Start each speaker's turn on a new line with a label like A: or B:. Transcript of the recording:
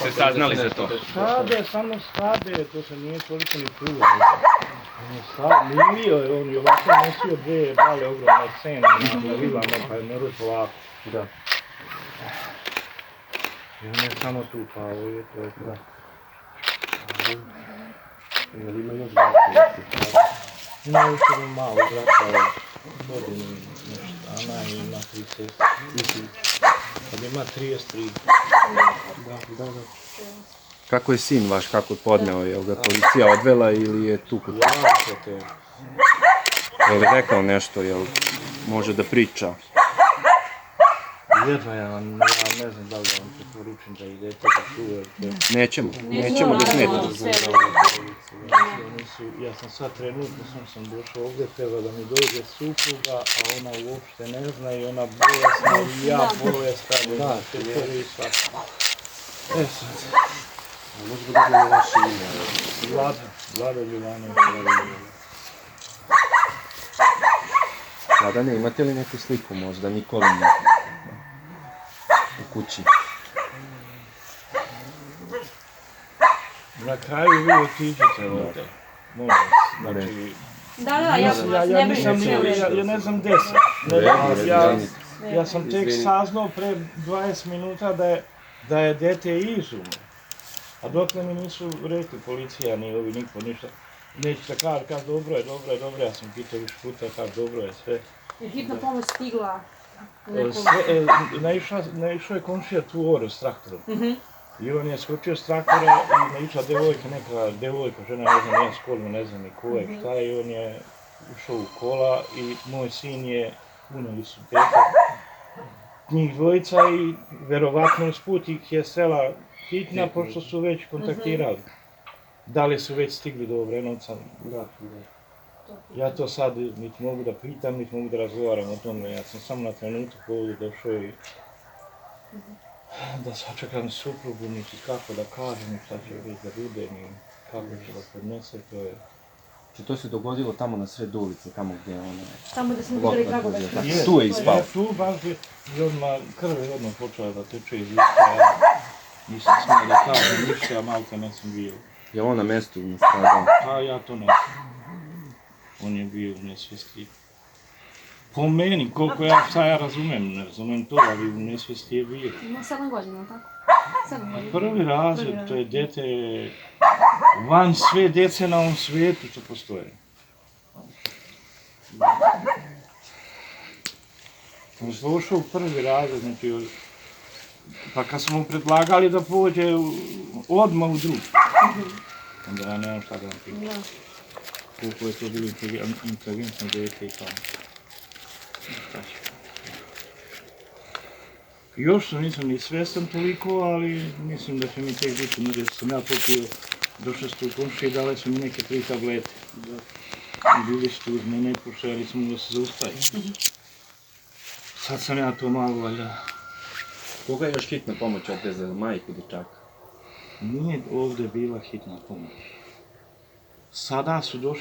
A: ste saznali za to?
B: Stade, samo stade, to se nije toliko ni čulo. Milio je on i ovako nosio dve bale ogromne scene na vilama, pa je morao polako.
C: Da.
B: I on je samo tu pao i to je to.
C: Jel ima još brata?
B: Ima još jedan malo brata, godinu nešto, Ana ima 30. Kad ima 33.
C: Da.
D: Kako je sin vaš, kako je podneo? Je li ga policija odvela ili je tu kod kuće?
B: Jako te.
D: Je li rekao nešto, je li može da priča?
B: Jedva ja ne znam da li vam preporučim da idete da čujete.
D: Nećemo da snedamo.
B: Ja sam sad trenutno sam došao ovdje, treba da mi dođe supruga, a ona uopšte ne zna i ona bolesna i ja bolesna. Da, to je prvi svak. Sad.
C: Može da dobijemo vaše ime?
B: Vlada Ljubanović.
D: Vladane, imate li neku sliku možda, Nikolinu? U kući.
B: Na kraju vi otiđete ovdje. Molim vas, znači...
E: Da, ja sam vas
B: Ja ne znam gdje sam. Ja sam tek saznao pre 20 minuta da je dete izumro. A dokle mi nisu rekli policija, ni ovi, niko, ništa. Nećete kaži dobro, ja sam pitao više puta, kaži dobro je sve.
E: Je hitna pomoć stigla?
B: Naišao je komšija tu ore s traktorom. I on je skočio s traktora i naišla neka devojka, žena, ne znam, ja s kolima, ne znam ni ko je, šta je, i on je ušao u kola i moj sin je, uneli su dete, njih dvojica i verovatno usput ih je sela hitna, pošto su već kontaktirali. Da li su već stigli do Obrenovca? Da. Ja to sad niti mogu da pitam, niti mogu da razgovaram o tome. Ja sam samo na trenutak ovdje došao i da sačekam suprugu, niti kako da kažem, šta će već da bude, ni kako će da podnese, to je...
D: Či to se dogodilo tamo na sred ulice, tamo gdje je ona...
E: Tamo gdje smo vidjeli tragove.
D: Tu je ispao.
B: Tu baš je, krv je odmah počela da teče iz usta, ja nisam smio da kažem ništa, a malta ne sam bio.
D: Je on na mjestu nastradao?
B: Pa ja to ne znam. On je bio u nesvijesti. Po meni, koliko šta ja razumem, ne razumem to, ali u nesvijesti je bio.
E: Ima 7 godina, tako? 7 godina.
B: Prvi razred, to je dete van sve djece na ovom svijetu što postoje. On se došao u prvi razred, znači, pa kad smo mu predlagali da pođe odmah u drugi, onda ja nemam šta da vam pitam. Koliko je to bilo inteligentno dete i tamo. Još nisam ni svjestan toliko, ali mislim da će mi tek biti nude. Sam ja popio do 6. komšije i dali su mi neke 3 tablete. I bili su tu uz mene i pošeli smo da se zaustavi. Sad sam ja to malo valjda.
D: Koga je još hitna pomoć odvezala, majku dječaka?
B: Nije ovdje bila hitna pomoć. Sada su došli